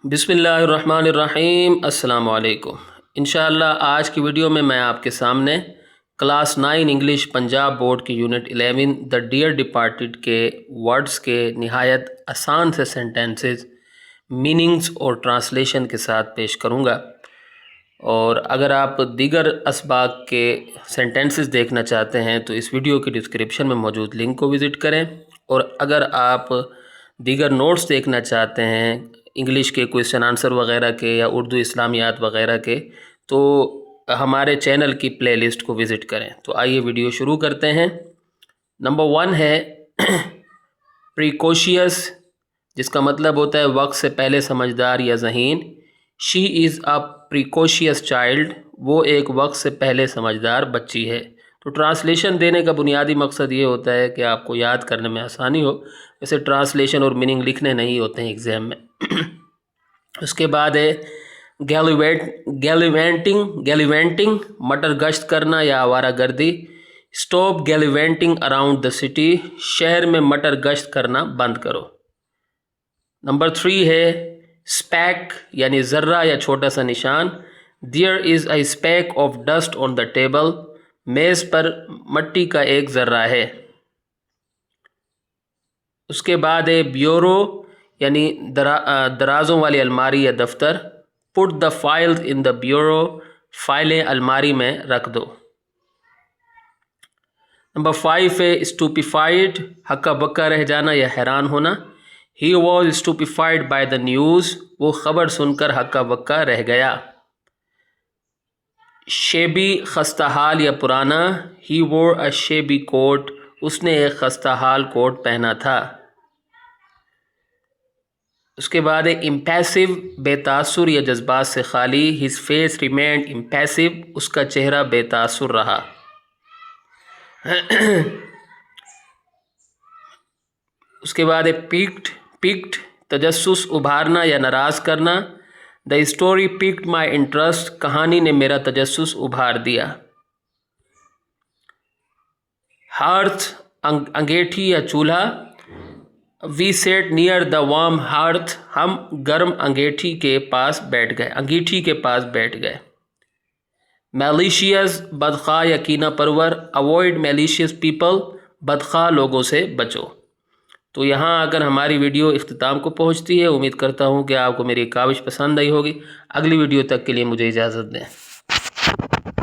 बिस्मिल्लाहिर्रहमानिर्रहीम। अस्सलाम वालेकुम। इंशाअल्लाह आज की वीडियो में मैं आपके सामने क्लास 9 इंग्लिश पंजाब बोर्ड की यूनिट 11 द डियर डिपार्टेड के वर्ड्स के निहायत आसान से सेंटेंसेस, मीनिंग्स और ट्रांसलेशन के साथ पेश करूँगा। और अगर आप दीगर असबाक के सेंटेंसेस देखना चाहते हैं तो इस वीडियो की डिस्क्रिप्शन में मौजूद लिंक को विज़िट करें। और अगर आप दीगर नोट्स देखना चाहते हैं इंग्लिश के क्वेश्चन आंसर वगैरह के या उर्दू इस्लामियात वगैरह के, तो हमारे चैनल की प्लेलिस्ट को विज़िट करें। तो आइए वीडियो शुरू करते हैं। नंबर 1 है प्रिकॉशियस, जिसका मतलब होता है वक्त से पहले समझदार या ज़हीन। She is a precocious child, वो एक वक्त से पहले समझदार बच्ची है। तो ट्रांसलेशन देने का बुनियादी मकसद ये होता है कि आपको याद करने में आसानी हो। वैसे ट्रांसलेशन और मीनिंग लिखने नहीं होते हैं एग्ज़ाम में। उसके बाद है गैलिवेंटिंग, मटर गश्त करना या आवारा गर्दी। स्टॉप गैलिवेंटिंग अराउंड द सिटी, शहर में मटर गश्त करना बंद करो। नंबर 3 है स्पैक, यानी ज़र्रा या छोटा सा निशान। There is a speck of dust on the table, मेज़ पर मट्टी का एक ज़र्रा है। उसके बाद है ब्यूरो, यानी दराज़ों वाली अलमारी या दफ्तर। Put the files in the bureau, फाइलें अलमारी में रख दो। नंबर 5 है स्टूपिफाइड, हक्का बक्का रह जाना या हैरान होना। He was stupefied by the news, वो ख़बर सुनकर हक्का बक्का रह गया। शेबी, खस्ताहाल या पुराना। ही वोर अ शेबी कोट, उसने एक खस्ताहाल कोट पहना था। उसके बाद है इम्पैसिव, बेतासुर या जज्बात से खाली। हिज फेस रिमेंड इम्पैसिव, उसका चेहरा बेतासुर रहा। उसके बाद है पिक्ड, तजस्सुस, उभारना या नाराज़ करना। The story picked my interest, कहानी ने मेरा तजस्सुस उभार दिया। हार्थ, अंगीठी या चूल्हा। We sat near the warm hearth, हम गर्म अंगीठी के पास बैठ गए। मैलिशियस, बदखा या कीना परवर। अवॉइड मैलिशियस पीपल, बदखा लोगों से बचो। तो यहाँ आकर हमारी वीडियो इख्तिताम को पहुँचती है। उम्मीद करता हूँ कि आपको मेरी काविश पसंद आई होगी। अगली वीडियो तक के लिए मुझे इजाज़त दें।